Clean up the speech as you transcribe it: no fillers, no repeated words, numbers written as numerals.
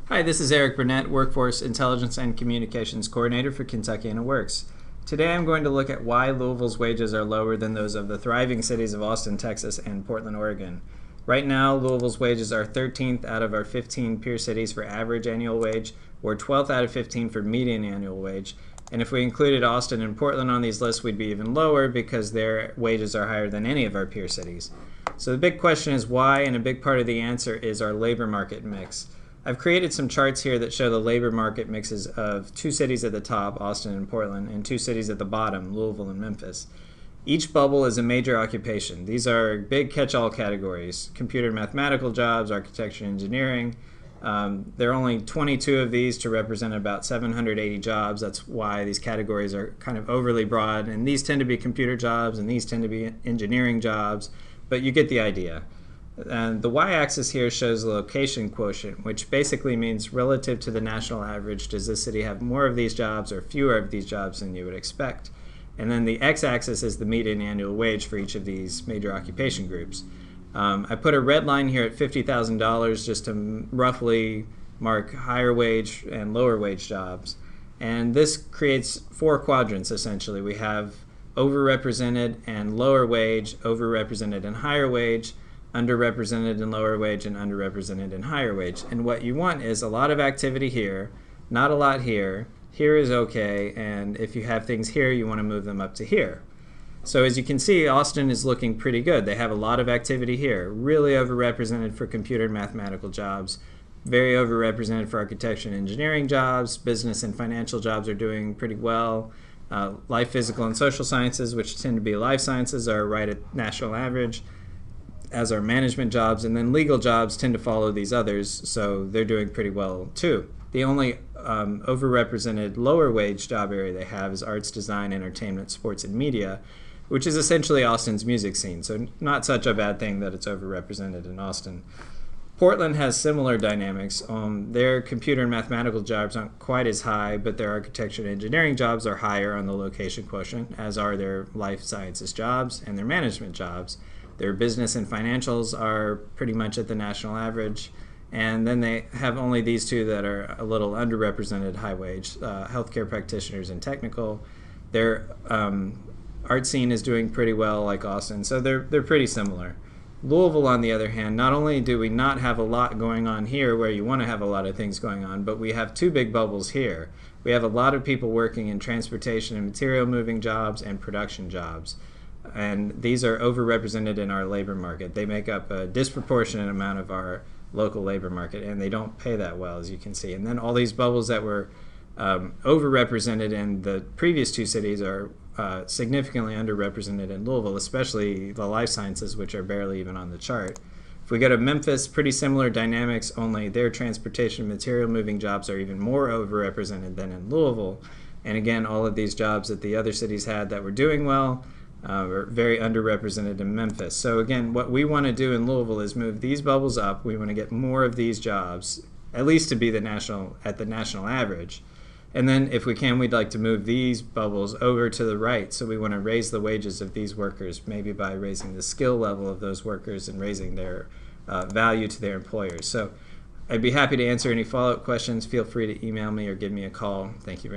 Hi, this is Eric Burnett, Workforce Intelligence and Communications Coordinator for Kentuckiana Works. Today I'm going to look at why Louisville's wages are lower than those of the thriving cities of Austin, Texas and Portland, Oregon. Right now, Louisville's wages are 13th out of our 15 peer cities for average annual wage, or 12th out of 15 for median annual wage. And if we included Austin and Portland on these lists, we'd be even lower because their wages are higher than any of our peer cities. So the big question is why, and a big part of the answer is our labor market mix. I've created some charts here that show the labor market mixes of two cities at the top, Austin and Portland, and two cities at the bottom, Louisville and Memphis. Each bubble is a major occupation. These are big catch-all categories: computer and mathematical jobs, architecture and engineering. There are only 22 of these to represent about 780 jobs. That's why these categories are kind of overly broad, and these tend to be computer jobs and these tend to be engineering jobs, but you get the idea. And the y-axis here shows the location quotient, which basically means relative to the national average, does this city have more of these jobs or fewer of these jobs than you would expect? And then the x-axis is the median annual wage for each of these major occupation groups. I put a red line here at $50,000 just to roughly mark higher wage and lower wage jobs. And this creates four quadrants essentially. We have overrepresented and lower wage, overrepresented and higher wage, underrepresented in lower wage, and underrepresented in higher wage. And what you want is a lot of activity here, not a lot here. Here is okay, and if you have things here, you want to move them up to here. So as you can see, Austin is looking pretty good. They have a lot of activity here, really overrepresented for computer and mathematical jobs, very overrepresented for architecture and engineering jobs. Business and financial jobs are doing pretty well. Life, physical, and social sciences, which tend to be life sciences, are right at national average, as are management jobs, and then legal jobs tend to follow these others, so they're doing pretty well too. The only overrepresented lower wage job area they have is arts, design, entertainment, sports, and media, which is essentially Austin's music scene, so not such a bad thing that it's overrepresented in Austin. Portland has similar dynamics. Their computer and mathematical jobs aren't quite as high, but their architecture and engineering jobs are higher on the location quotient, as are their life sciences jobs and their management jobs. Their business and financials are pretty much at the national average. And then they have only these two that are a little underrepresented high wage, healthcare practitioners and technical. Their art scene is doing pretty well like Austin, so they're pretty similar. Louisville, on the other hand, not only do we not have a lot going on here where you want to have a lot of things going on, but we have two big bubbles here. We have a lot of people working in transportation and material moving jobs and production jobs. And these are overrepresented in our labor market. They make up a disproportionate amount of our local labor market, and they don't pay that well, as you can see. And then all these bubbles that were overrepresented in the previous two cities are significantly underrepresented in Louisville, especially the life sciences, which are barely even on the chart. If we go to Memphis, pretty similar dynamics, only their transportation material moving jobs are even more overrepresented than in Louisville. And again, all of these jobs that the other cities had that were doing well are very underrepresented in Memphis. So again, what we want to do in Louisville is move these bubbles up. We want to get more of these jobs, at least to be at the national average. And then if we can, we'd like to move these bubbles over to the right. So we want to raise the wages of these workers, maybe by raising the skill level of those workers and raising their value to their employers. So I'd be happy to answer any follow-up questions. Feel free to email me or give me a call. Thank you very much.